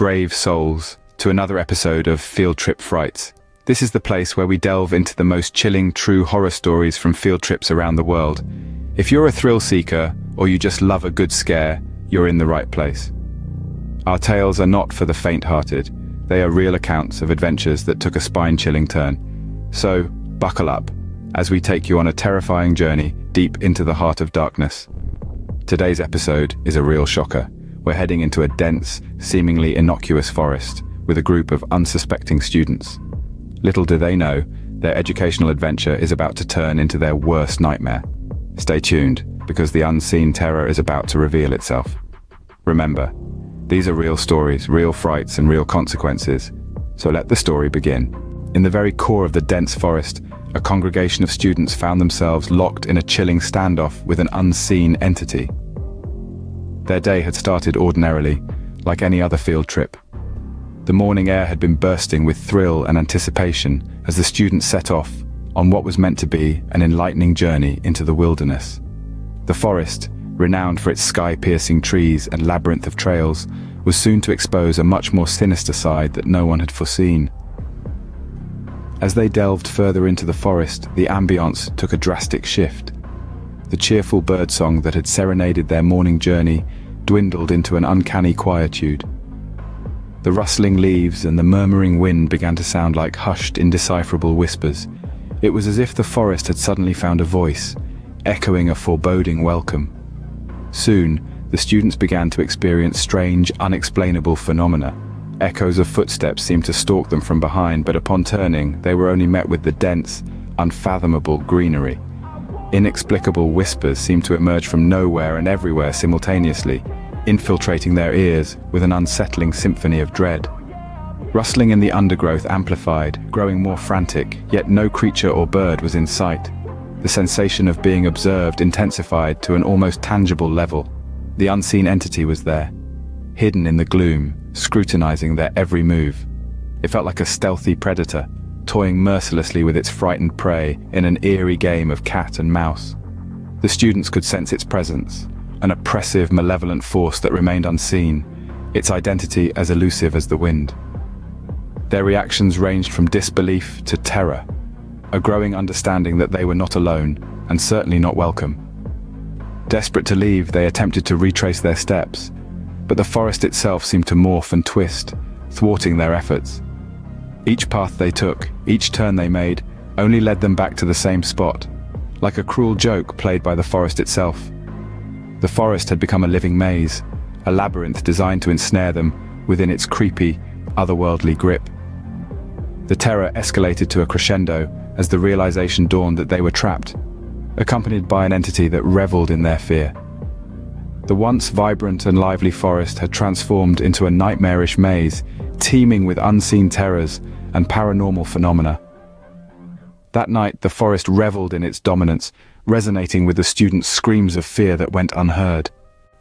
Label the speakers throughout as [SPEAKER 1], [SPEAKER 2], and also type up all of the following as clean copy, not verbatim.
[SPEAKER 1] brave souls, to another episode of Field Trip Frights. This is the place where we delve into the most chilling true horror stories from field trips around the world. If you're a thrill seeker, or you just love a good scare, you're in the right place. Our tales are not for the faint-hearted. They are real accounts of adventures that took a spine-chilling turn. So, buckle up, as we take you on a terrifying journey deep into the heart of darkness. Today's episode is a real shocker. We're heading into a dense, seemingly innocuous forest with a group of unsuspecting students. Little do they know, their educational adventure is about to turn into their worst nightmare. Stay tuned, because the unseen terror is about to reveal itself. Remember, these are real stories, real frights, and real consequences. So let the story begin. In the very core of the dense forest, a congregation of students found themselves locked in a chilling standoff with an unseen entity. Their day had started ordinarily, like any other field trip. The morning air had been bursting with thrill and anticipation as the students set off on what was meant to be an enlightening journey into the wilderness. The forest, renowned for its sky-piercing trees and labyrinth of trails, was soon to expose a much more sinister side that no one had foreseen. As they delved further into the forest, the ambience took a drastic shift. The cheerful birdsong that had serenaded their morning journey dwindled into an uncanny quietude. The rustling leaves and the murmuring wind began to sound like hushed, indecipherable whispers. It was as if the forest had suddenly found a voice, echoing a foreboding welcome. Soon, the students began to experience strange, unexplainable phenomena. Echoes of footsteps seemed to stalk them from behind, but upon turning, they were only met with the dense, unfathomable greenery. Inexplicable whispers seemed to emerge from nowhere and everywhere simultaneously, infiltrating their ears with an unsettling symphony of dread. Rustling in the undergrowth amplified, growing more frantic, yet no creature or bird was in sight. The sensation of being observed intensified to an almost tangible level. The unseen entity was there, hidden in the gloom, scrutinizing their every move. It felt like a stealthy predator, toying mercilessly with its frightened prey in an eerie game of cat and mouse. The students could sense its presence, an oppressive, malevolent force that remained unseen, its identity as elusive as the wind. Their reactions ranged from disbelief to terror, a growing understanding that they were not alone, and certainly not welcome. Desperate to leave, they attempted to retrace their steps, but the forest itself seemed to morph and twist, thwarting their efforts. Each path they took, each turn they made, only led them back to the same spot, like a cruel joke played by the forest itself. The forest had become a living maze, a labyrinth designed to ensnare them within its creepy, otherworldly grip. The terror escalated to a crescendo as the realization dawned that they were trapped, accompanied by an entity that reveled in their fear. The once vibrant and lively forest had transformed into a nightmarish maze, teeming with unseen terrors and paranormal phenomena. That night, the forest reveled in its dominance, resonating with the students' screams of fear that went unheard.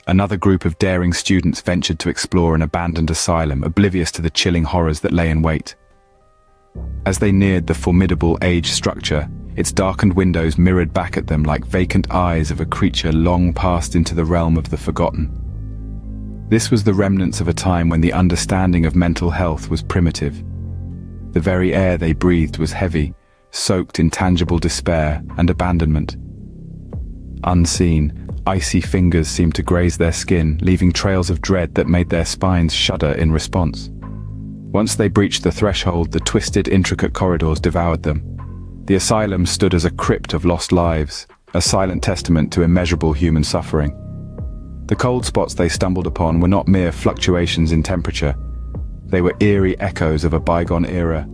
[SPEAKER 1] Another group of daring students ventured to explore an abandoned asylum, oblivious to the chilling horrors that lay in wait. As they neared the formidable age structure, its darkened windows mirrored back at them like vacant eyes of a creature long passed into the realm of the forgotten. This was the remnants of a time when the understanding of mental health was primitive. The very air they breathed was heavy, soaked in tangible despair and abandonment. Unseen, icy fingers seemed to graze their skin, leaving trails of dread that made their spines shudder in response. Once they breached the threshold, the twisted, intricate corridors devoured them. The asylum stood as a crypt of lost lives, a silent testament to immeasurable human suffering. The cold spots they stumbled upon were not mere fluctuations in temperature. They were eerie echoes of a bygone era,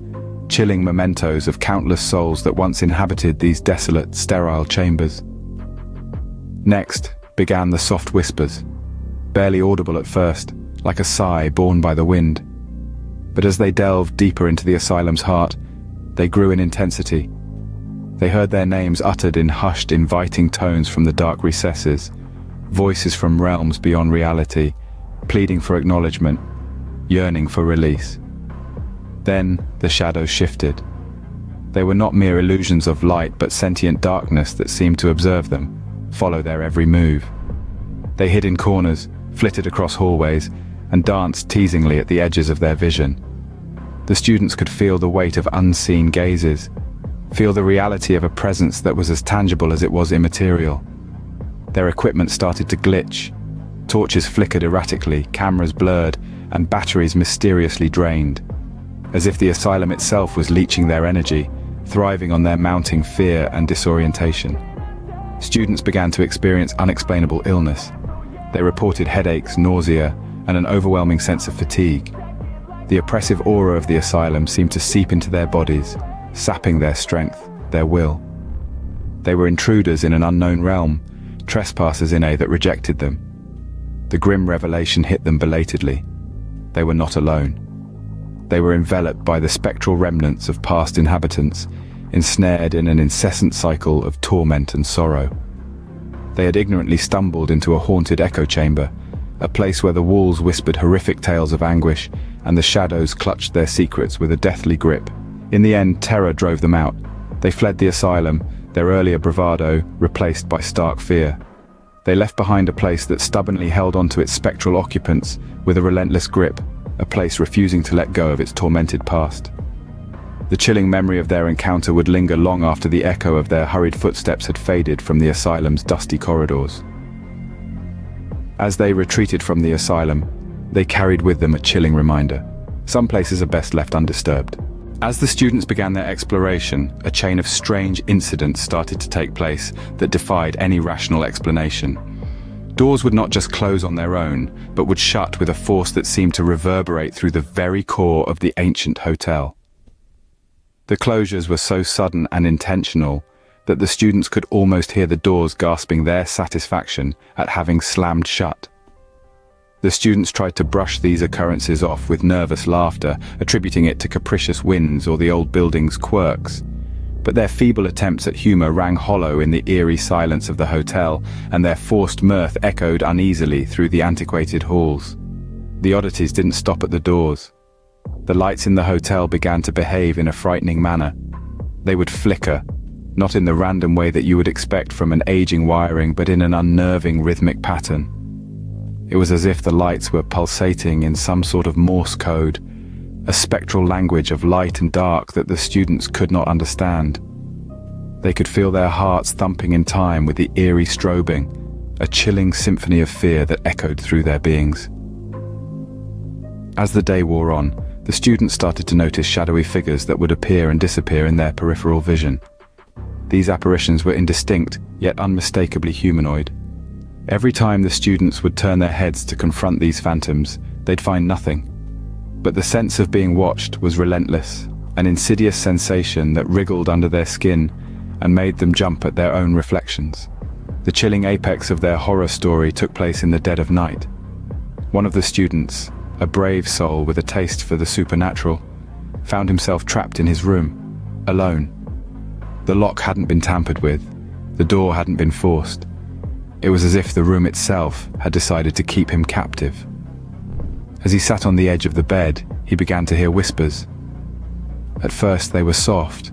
[SPEAKER 1] chilling mementos of countless souls that once inhabited these desolate, sterile chambers. Next began the soft whispers, barely audible at first, like a sigh borne by the wind. But as they delved deeper into the asylum's heart, they grew in intensity. They heard their names uttered in hushed, inviting tones from the dark recesses, voices from realms beyond reality, pleading for acknowledgement, yearning for release. Then the shadows shifted. They were not mere illusions of light, but sentient darkness that seemed to observe them, follow their every move. They hid in corners, flitted across hallways, and danced teasingly at the edges of their vision. The students could feel the weight of unseen gazes, feel the reality of a presence that was as tangible as it was immaterial. Their equipment started to glitch. Torches flickered erratically, cameras blurred, and batteries mysteriously drained, as if the asylum itself was leeching their energy, thriving on their mounting fear and disorientation. Students began to experience unexplainable illness. They reported headaches, nausea, and an overwhelming sense of fatigue. The oppressive aura of the asylum seemed to seep into their bodies, sapping their strength, their will. They were intruders in an unknown realm, trespassers in a that rejected them. The grim revelation hit them belatedly. They were not alone. They were enveloped by the spectral remnants of past inhabitants, ensnared in an incessant cycle of torment and sorrow. They had ignorantly stumbled into a haunted echo chamber, a place where the walls whispered horrific tales of anguish and the shadows clutched their secrets with a deathly grip. In the end, terror drove them out. They fled the asylum, their earlier bravado replaced by stark fear. They left behind a place that stubbornly held on to its spectral occupants with a relentless grip, a place refusing to let go of its tormented past. The chilling memory of their encounter would linger long after the echo of their hurried footsteps had faded from the asylum's dusty corridors. As they retreated from the asylum, they carried with them a chilling reminder. Some places are best left undisturbed. As the students began their exploration, a chain of strange incidents started to take place that defied any rational explanation. Doors would not just close on their own, but would shut with a force that seemed to reverberate through the very core of the ancient hotel. The closures were so sudden and intentional that the students could almost hear the doors gasping their satisfaction at having slammed shut. The students tried to brush these occurrences off with nervous laughter, attributing it to capricious winds or the old building's quirks. But their feeble attempts at humor rang hollow in the eerie silence of the hotel, and their forced mirth echoed uneasily through the antiquated halls. The oddities didn't stop at the doors. The lights in the hotel began to behave in a frightening manner. They would flicker, not in the random way that you would expect from an aging wiring, but in an unnerving rhythmic pattern. It was as if the lights were pulsating in some sort of Morse code, a spectral language of light and dark that the students could not understand. They could feel their hearts thumping in time with the eerie strobing, a chilling symphony of fear that echoed through their beings. As the day wore on, the students started to notice shadowy figures that would appear and disappear in their peripheral vision. These apparitions were indistinct, yet unmistakably humanoid. Every time the students would turn their heads to confront these phantoms, they'd find nothing. But the sense of being watched was relentless, an insidious sensation that wriggled under their skin and made them jump at their own reflections. The chilling apex of their horror story took place in the dead of night. One of the students, a brave soul with a taste for the supernatural, found himself trapped in his room, alone. The lock hadn't been tampered with, the door hadn't been forced. It was as if the room itself had decided to keep him captive. As he sat on the edge of the bed, he began to hear whispers. At first they were soft,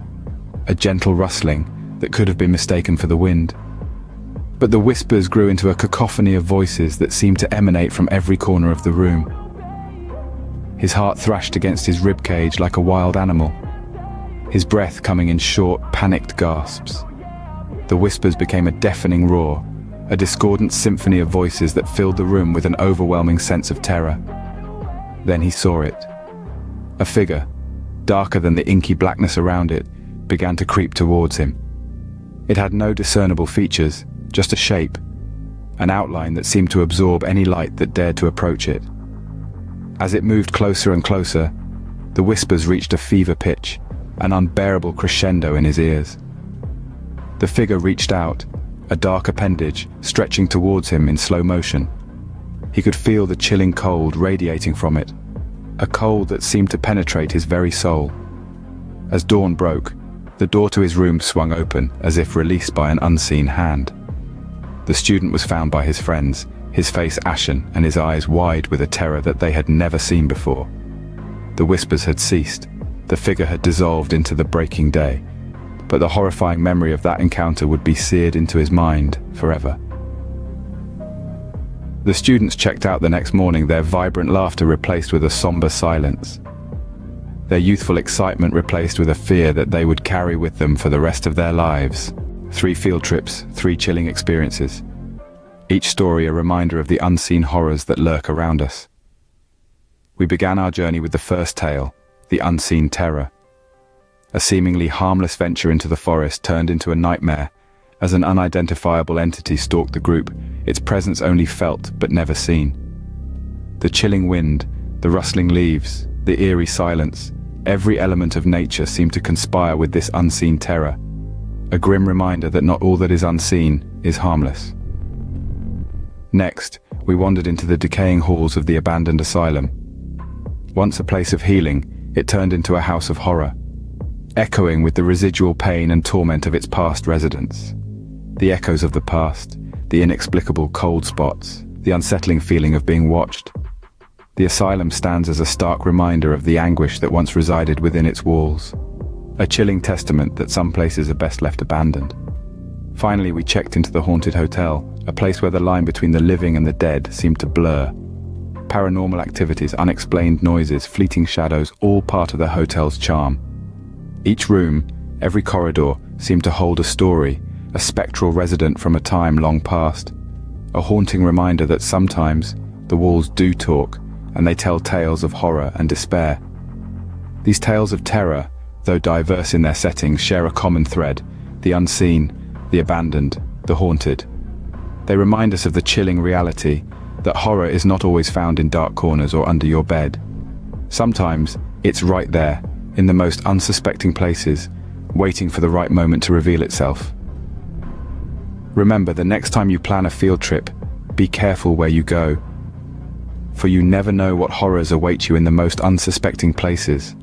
[SPEAKER 1] a gentle rustling that could have been mistaken for the wind. But the whispers grew into a cacophony of voices that seemed to emanate from every corner of the room. His heart thrashed against his ribcage like a wild animal, his breath coming in short, panicked gasps. The whispers became a deafening roar, a discordant symphony of voices that filled the room with an overwhelming sense of terror. Then he saw it. A figure, darker than the inky blackness around it, began to creep towards him. It had no discernible features, just a shape, an outline that seemed to absorb any light that dared to approach it. As it moved closer and closer, the whispers reached a fever pitch, an unbearable crescendo in his ears. The figure reached out, a dark appendage stretching towards him in slow motion. He could feel the chilling cold radiating from it, a cold that seemed to penetrate his very soul. As dawn broke, the door to his room swung open, as if released by an unseen hand. The student was found by his friends, his face ashen and his eyes wide with a terror that they had never seen before. The whispers had ceased, the figure had dissolved into the breaking day, but the horrifying memory of that encounter would be seared into his mind forever. The students checked out the next morning, their vibrant laughter replaced with a somber silence. Their youthful excitement replaced with a fear that they would carry with them for the rest of their lives. 3 field trips, 3 chilling experiences. Each story a reminder of the unseen horrors that lurk around us. We began our journey with the first tale, the unseen terror. A seemingly harmless venture into the forest turned into a nightmare as an unidentifiable entity stalked the group, its presence only felt but never seen. The chilling wind, the rustling leaves, the eerie silence, every element of nature seemed to conspire with this unseen terror, a grim reminder that not all that is unseen is harmless. Next, we wandered into the decaying halls of the abandoned asylum. Once a place of healing, it turned into a house of horror, echoing with the residual pain and torment of its past residents. The echoes of the past, the inexplicable cold spots, the unsettling feeling of being watched. The asylum stands as a stark reminder of the anguish that once resided within its walls, a chilling testament that some places are best left abandoned. Finally, we checked into the haunted hotel, a place where the line between the living and the dead seemed to blur. Paranormal activities, unexplained noises, fleeting shadows, all part of the hotel's charm. Each room, every corridor, seemed to hold a story, a spectral resident from a time long past. A haunting reminder that sometimes the walls do talk, and they tell tales of horror and despair. These tales of terror, though diverse in their settings, share a common thread: the unseen, the abandoned, the haunted. They remind us of the chilling reality that horror is not always found in dark corners or under your bed. Sometimes it's right there, in the most unsuspecting places, waiting for the right moment to reveal itself. Remember, the next time you plan a field trip, be careful where you go, for you never know what horrors await you in the most unsuspecting places.